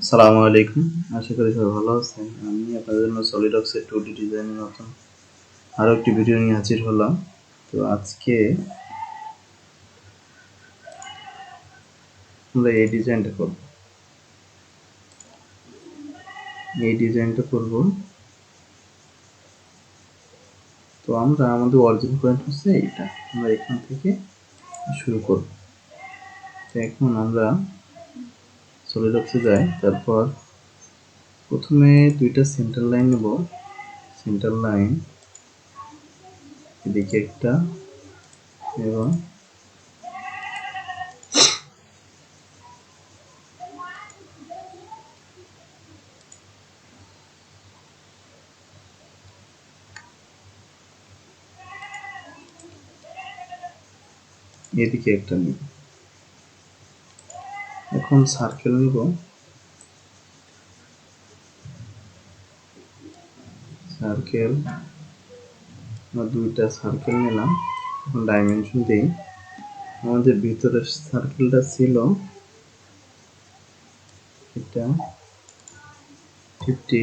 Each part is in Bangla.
আসসালামু আলাইকুম, আশা করি সবাই ভালো আছেন। আমি আপনাদের জন্য সলিডওয়ার্কসের 2D ডিজাইনের নতুন আরও একটি ভিডিও নিয়ে হাজির হলাম। তো আজকে আমরা এই ডিজাইনটা করব। তো আমরা আমাদের অরিজিন পয়েন্ট হচ্ছে এইটা, আমরা এখান থেকে শুরু করব। তো এখন আমরা সলিডওয়ার্কসে যাই, তারপর প্রথমে দুইটা সেন্টার লাইন নেব। সেন্টার লাইন এদিকে একটা এবং এদিকে একটা নিব। এখন সার্কেল নিব, সার্কেল দুইটা সার্কেল নিলাম। এখন ডাইমেনশন দিই। আমাদের ভিতরে সার্কেলটা ছিল এটা 50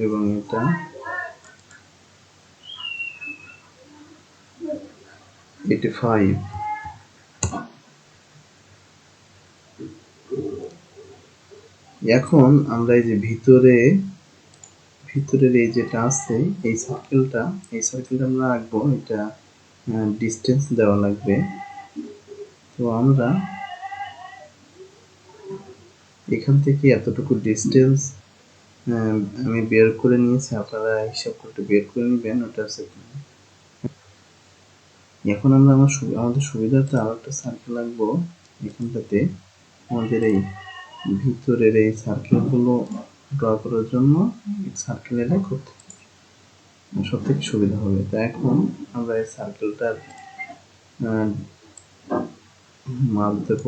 এবং এটা 85। এখন আমরা এই যে ভিতরের এই যেটা আছে এই সার্কেলটা আমরা রাখবো। এটা ডিস্টেন্স দেওয়া লাগবে। তো আমরা এখান থেকে এতটুকু ডিস্টেন্স আমি বের করে নিয়েছি, আপনারা হিসাব করে বের করে নেবেন। ওটা হচ্ছে এখন আমরা আমাদের সুবিধার্থে আরো একটা সার্কেল রাখবো এখানটাতে। আমাদের এই ভিতরের এই সার্কেলগুলো ড্র করার জন্য সার্কেল এটা করতে সব থেকে সুবিধা হবে। তো এখন আমরা এই সার্কেলটার মাপ দেব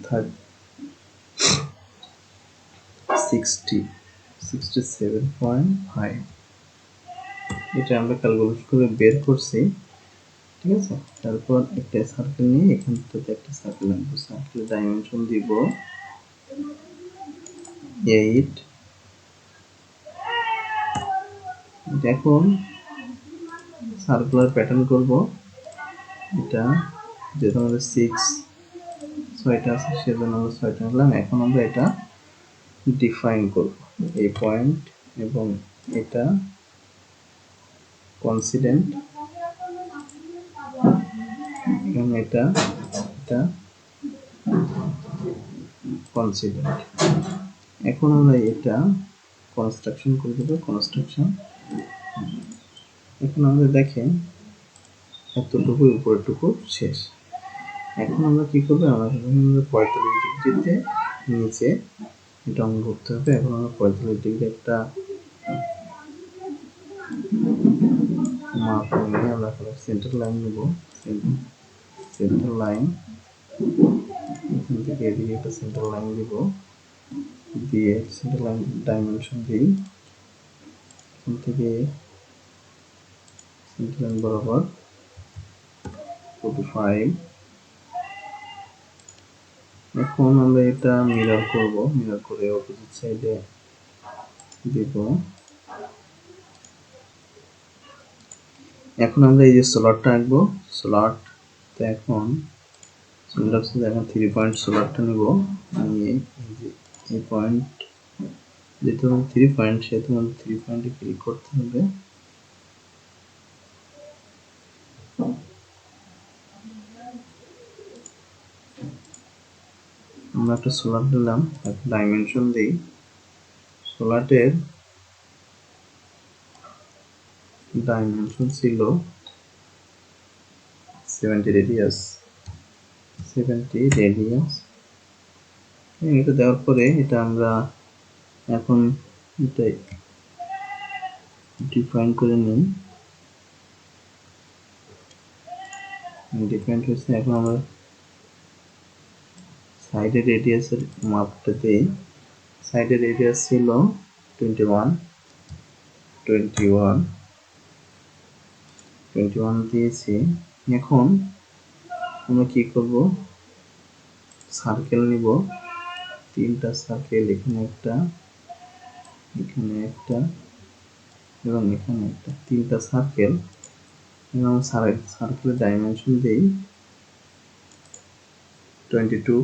67.5। এটা আমরা ক্যালকুলেট করে বের করছি, ঠিক আছে। তারপর একটা সার্কেল নিয়ে এখান থেকে একটা সার্কেল আনবো। সার্কেলের ডাইমেনশন দিব 8। এখন সার্কুলার প্যাটার্ন করব। এটা যেহেতু আমাদের 6টা আছে সেজন্য আমরা 6টা নিলাম। এখন আমরা এটা ডিফাইন করব, এই পয়েন্ট এবং এটা কনসিডেন্ট এবং এটা কনসিডেন্ট। এখন আমরা এটা কনস্ট্রাকশন করে দেব। কনস্ট্রাকশন এখন আমরা দেখেন এতটুকু উপরেরটুকু শেষ। এখন আমরা কি করবো, আমরা 45 ডিগ্রিতে নিচে এটা অঙ্গ করতে হবে। এখন আমরা 45 ডিগ্রি একটা মাপ নিয়ে আমরা সেন্টার লাইন নেব। সেন্টার লাইন এখান থেকে এদিকে একটা সেন্টার লাইন দিব, দিয়ে সেন্টার লাইন ডাইমেনশন দিই। এখান থেকে সেন্টার লাইন বরাবর 45। এখন আমরা এটা মিরর করব, মিরর করে অপোজিট সাইডে দিব। এখন আমরা এই যে স্লটটা আঁকবো, স্লট। তো এখন এখন 3 পয়েন্ট স্লটটা নেব। নিয়ে এই পয়েন্ট যেহেতু 3 পয়েন্ট সেহেতু আমাদের 3 পয়েন্টে ক্লিক করতে হবে। আমরা একটা স্লট দিলাম, একটা ডাইমেনশন দিই। স্লটের ডাইমেনশন ছিল 70 রেডিয়াস। এটা দেওয়ার পরে এটা আমরা এখন এটা ডিফাইন করে নিই। ডিফাইন হয়েছে। এখন আমরা সাইডের রেডিয়াসের মাপটা দিই। সাইডের রেডিয়াস ছিল 21 দিয়েছি। এখন আমরা কি করব, সার্কেল নিব, 3টা সার্কেল, এখানে একটা, এখানে একটা এবং এখানে একটা, 3টা সার্কেল এবং সার্কেলের ডাইমেনশন দেই 22।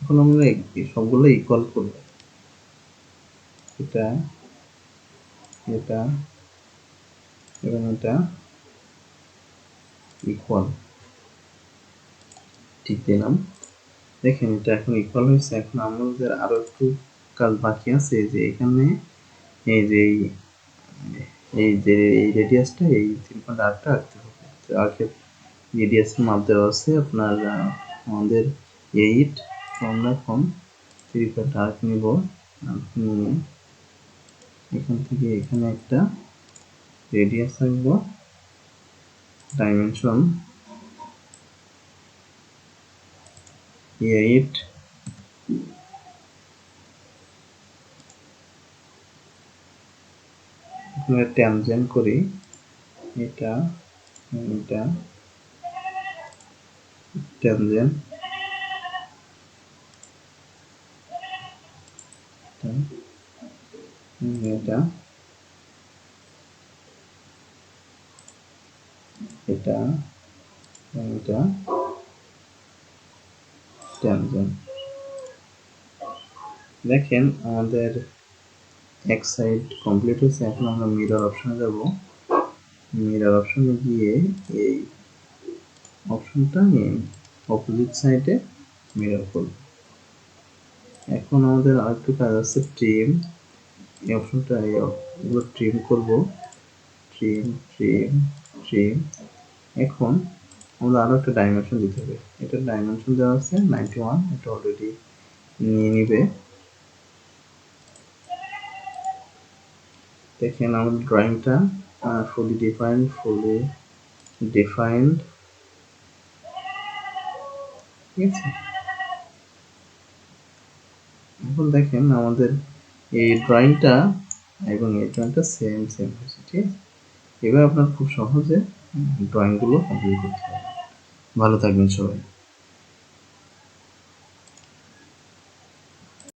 এখন আমরা সবগুলো ইকুয়াল করব, এটা এটা এবং এটা ইকুয়াল, ঠিক দিলাম। দেখেন এটা এখন ইকুয়াল হয়েছে। এখন আমাদের আরো একটু কাজ বাকি আছে, যে এখানে এই যে এই রেডিয়াসটা এই 3.8টা রাখতে হবে। তো আর্কের রেডিয়াসের মাপ দেওয়া আছে আপনার আমাদের 8, তো আমরা এখন 3.8 নিব, নিয়ে এখান থেকে এখানে একটা রেডিয়াস রাখবো, ডাইমেনশন 8, এখানে ট্যানজেন্ট করি, এটা এটা ট্যানজেন্ট, এটা এটা এটা ট্যানজেন্ট। দেখেন আমাদের এক সাইড কমপ্লিট হয়েছে। এখন আমরা মিরর অপশনে যাব, মিরর অপশনে গিয়ে এই অপশনটা নিয়ে অপোজিট সাইডে মিরর করব। এখন আমাদের আরেকটু কাজ আছে, ট্রিম, এই অপশনটা এগুলো ট্রিম করব, ট্রিম ট্রিম ট্রিম। এখন আমাদের আরো একটা ডাইমেনশন দিতে হবে, এটার ডাইমেনশন দেওয়া আছে 91, এটা অলরেডি নিয়ে নিবে। দেখেন আমাদের ড্রয়িংটা ফুলি ডিফাইন্ড, ঠিক আছে। এখন দেখেন আমাদের এই ড্রয়িংটা এবং এই ড্রয়িংটা সেম হয়েছে, ঠিক আছে। এবার আপনার খুব সহজে ড্রয়িংগুলো কমপ্লিট করতে পারবেন। ভালো থাকবেন সবাই।